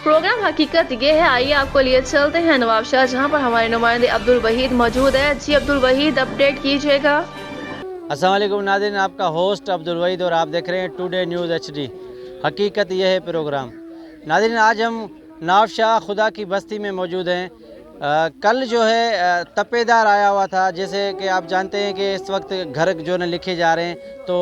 Programme हकीकत ये है, आइए आपको लिए चलते हैं नवाबशाह, जहां पर हमारे नुमाइंदे अब्दुल वहीद मौजूद है। जी अब्दुल वहीद, अपडेट कीजिएगा। अस्सलाम वालेकुम नाज़रीन, आपका होस्ट अब्दुल वहीद और आप देख रहे हैं टुडे न्यूज़ HD। हकीकत यह है प्रोग्राम। नाज़रीन, आज हम नवाबशाह खुदा की बस्ती में मौजूद हैं। कल जो है तपेदार आया हुआ था, जैसे कि आप जानते हैं कि इस वक्त घर जो है लिखे जा रहे हैं, तो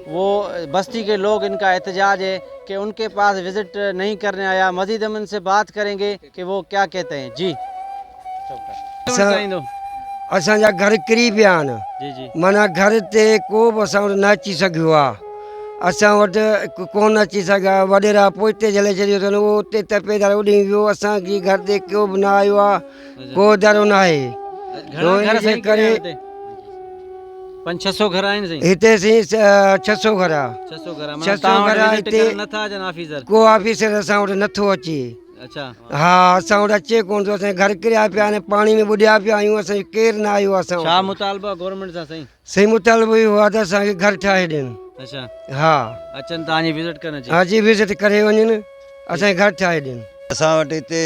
वो बस्ती के लोग, इनका एहतजाज है कि उनके पास विज़िट नहीं करने आया। मज़ीद हम इनसे बात करेंगे कि वो क्या कहते हैं। जी असांजा घर किरी पिया आहिनि। जी जी माना घर ते को बि असां वटि न अची सघियो आहे। असां वटि कोन अची सघिया, वॾेरा पोइते झले छॾियो अथनि, उहो उते तपेदार उॾी वियो। असांजे घर ते को बि न आयो आहे, को दरो न आहे। हिनजे करे 500-600 घर आहिनि साईं। हिते साईं 600 घर आहे। 600 घर 600 घर आहे हिते। नथा अचनि ऑफिसर, को ऑफिसर असां वटि नथो अचे। अच्छा हा, असां वटि अचे कोन थो। असांजे घर किरिया पिया आहिनि, पाणी में ॿुॾिया पिया आहियूं। असांखे केरु न आयो आहे। असां छा मुतालबा गवर्नमेंट सां साईं? सही मुतालबो इहो आहे त असांखे घर ठाहे ॾियनि। अच्छा, हा, अचनि तव्हांजी विज़िट करण जी? हा जी, विज़िट करे वञनि, असांखे घर ठाहे ॾियनि। असां वटि हिते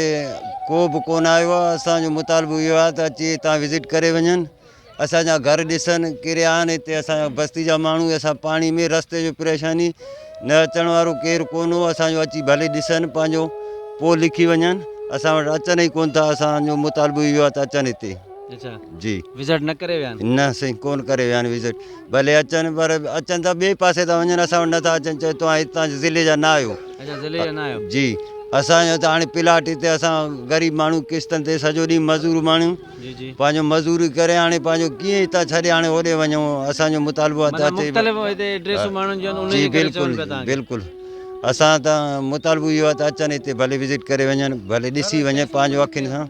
को बि कोन आयो आहे। असांजो मुतालबो इहो आहे त अची तव्हां विज़िट करे वञनि, असांजा घर ॾिसनि किरिया आहिनि। हिते असांजा बस्ती जा माण्हू, असां पाणी में रस्ते जो परेशानी, न अचण वारो केरु कोन हो। असांजो अची भले ॾिसनि, पंहिंजो पोइ लिखी वञनि। असां वटि अचनि ई कोन था। असांजो मुतालबो इहो आहे त अचनि हिते। अच्छा जी, विज़िट न करे विया आहिनि? न साईं, कोन करे विया आहिनि विज़िट। भले अचनि, पर अचनि त ॿिए पासे था वञनि, असां वटि नथा अचनि। चए तव्हां हितां ज़िले जा न आहियो। अच्छा, ज़िले जा न आहियो? जी, असांजो त हाणे प्लाट हिते, असां ग़रीब माण्हू किस्तनि ते सॼो ॾींहुं मज़ूर माण्हू, जी जी, पंहिंजो मज़ूरी करे हाणे पंहिंजो कीअं हितां छॾे हाणे होॾे वञूं। असांजो मुतालबो आहे त मतलब अचे। मुख़्तलिफ़ हिते एड्रेसूं माण्हुनि जो आहिनि, जी उन्हनि जे करे बिल्कुलु चवनि पिया तव्हांखे। बिल्कुलु। असां त मुतालबो इहो आहे त अचनि हिते, भले विज़िट करे वञनि, भले ॾिसी वञे पंहिंजो अखियुनि सां।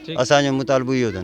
ठीकु। असांजो मुतालबो इहो अथनि।